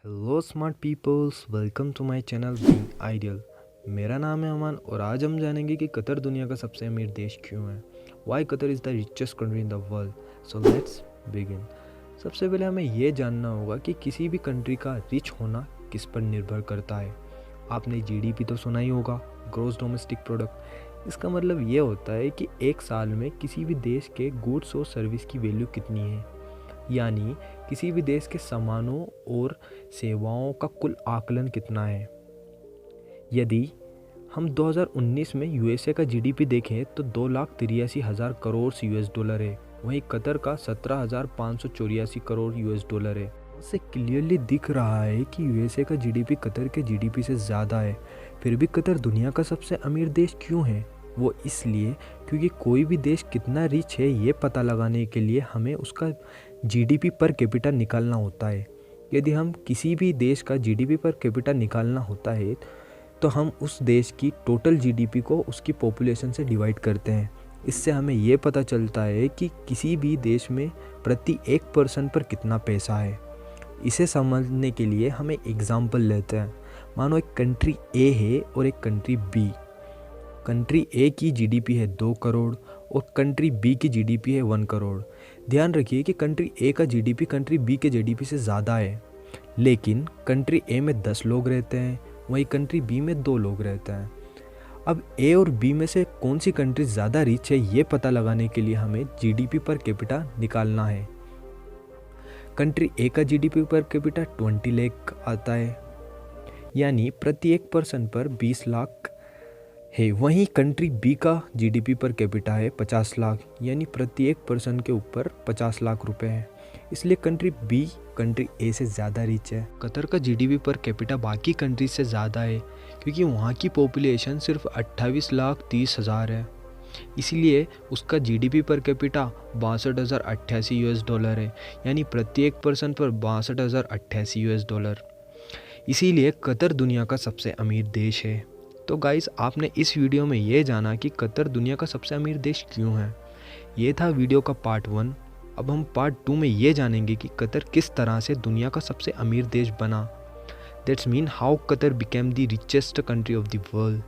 Hello smart peoples, welcome to my channel being ideal. मेरा नाम है अमान और आज हम जानेंगे कि कतर दुनिया का सबसे अमीर देश क्यों है। Why Qatar is the richest country in the world. So let's begin. सबसे पहले हमें ये जानना होगा कि किसी भी कंट्री का रिच होना किस पर निर्भर करता है। आपने जीडीपी तो सुना ही होगा, ग्रॉस डोमेस्टिक प्रोडक्ट। इसका मतलब ये होता है कि एक साल में किसी भी देश के गुड्स और सर्विस की वैल्यू कितनी है, यानी किसी भी देश के सामानों और सेवाओं का कुल आकलन कितना है। यदि हम 2019 में यूएसए का जीडीपी देखें तो 2,83,000 करोड़ यूएस डॉलर है। वहीं कतर का 17,584 करोड़ यूएस डॉलर है। इससे क्लियरली दिख रहा है कि यूएसए का जीडीपी कतर के जीडीपी से ज़्यादा है। फिर भी कतर दुनिया का सबसे अमीर देश क्यों है? वो इसलिए क्योंकि कोई भी देश कितना रिच है ये पता लगाने के लिए हमें उसका जीडीपी पर कैपिटा निकालना होता है। यदि हम किसी भी देश का जीडीपी पर कैपिटा निकालना होता है तो हम उस देश की टोटल जीडीपी को उसकी पॉपुलेशन से डिवाइड करते हैं। इससे हमें ये पता चलता है कि किसी भी देश में प्रति एक पर्सन पर कितना पैसा है। इसे समझने के लिए हम एक एग्जाम्पल लेते हैं। मानो एक कंट्री ए है और एक कंट्री बी। कंट्री ए की जीडीपी है 2 करोड़ और कंट्री बी की जीडीपी है 1 करोड़। ध्यान रखिए कि कंट्री ए का जीडीपी कंट्री बी के जीडीपी से ज़्यादा है, लेकिन कंट्री ए में 10 लोग रहते हैं, वहीं कंट्री बी में 2 लोग रहते हैं। अब ए और बी में से कौन सी कंट्री ज़्यादा रिच है ये पता लगाने के लिए हमें जीडीपी पर कैपिटा निकालना है। कंट्री ए का जीडीपी पर कैपिटा 20 लाख आता है, यानी प्रति एक पर्सन पर 20 लाख है। वहीं कंट्री बी का जीडीपी पर कैपिटा है 50 लाख, यानी प्रति एक पर्सन के ऊपर 50 लाख रुपए हैं। इसलिए कंट्री बी कंट्री ए से ज़्यादा रिच है। कतर का जीडीपी पर कैपिटा बाकी कंट्री से ज़्यादा है क्योंकि वहाँ की पॉपुलेशन सिर्फ 28,30,000 है। इसीलिए उसका GDP per capita 62,088 US dollar है, यानी प्रति एक पर्सन पर 62,088 यूएस डॉलर। इसीलिए कतर दुनिया का सबसे अमीर देश है। तो गाइस, आपने इस वीडियो में ये जाना कि कतर दुनिया का सबसे अमीर देश क्यों है। ये था वीडियो का पार्ट 1। अब हम पार्ट 2 में ये जानेंगे कि कतर किस तरह से दुनिया का सबसे अमीर देश बना। That's mean how Qatar became the richest country of the world.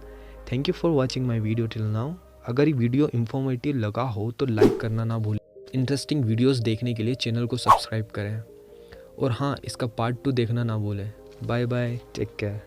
Thank you for watching my video till now. अगर ये वीडियो इन्फॉर्मेटिव लगा हो तो लाइक करना ना भूलें। इंटरेस्टिंग वीडियोस देखने के लिए चैनल को सब्सक्राइब करें और हाँ, इसका पार्ट 2 देखना ना भूलें। Bye bye, take care.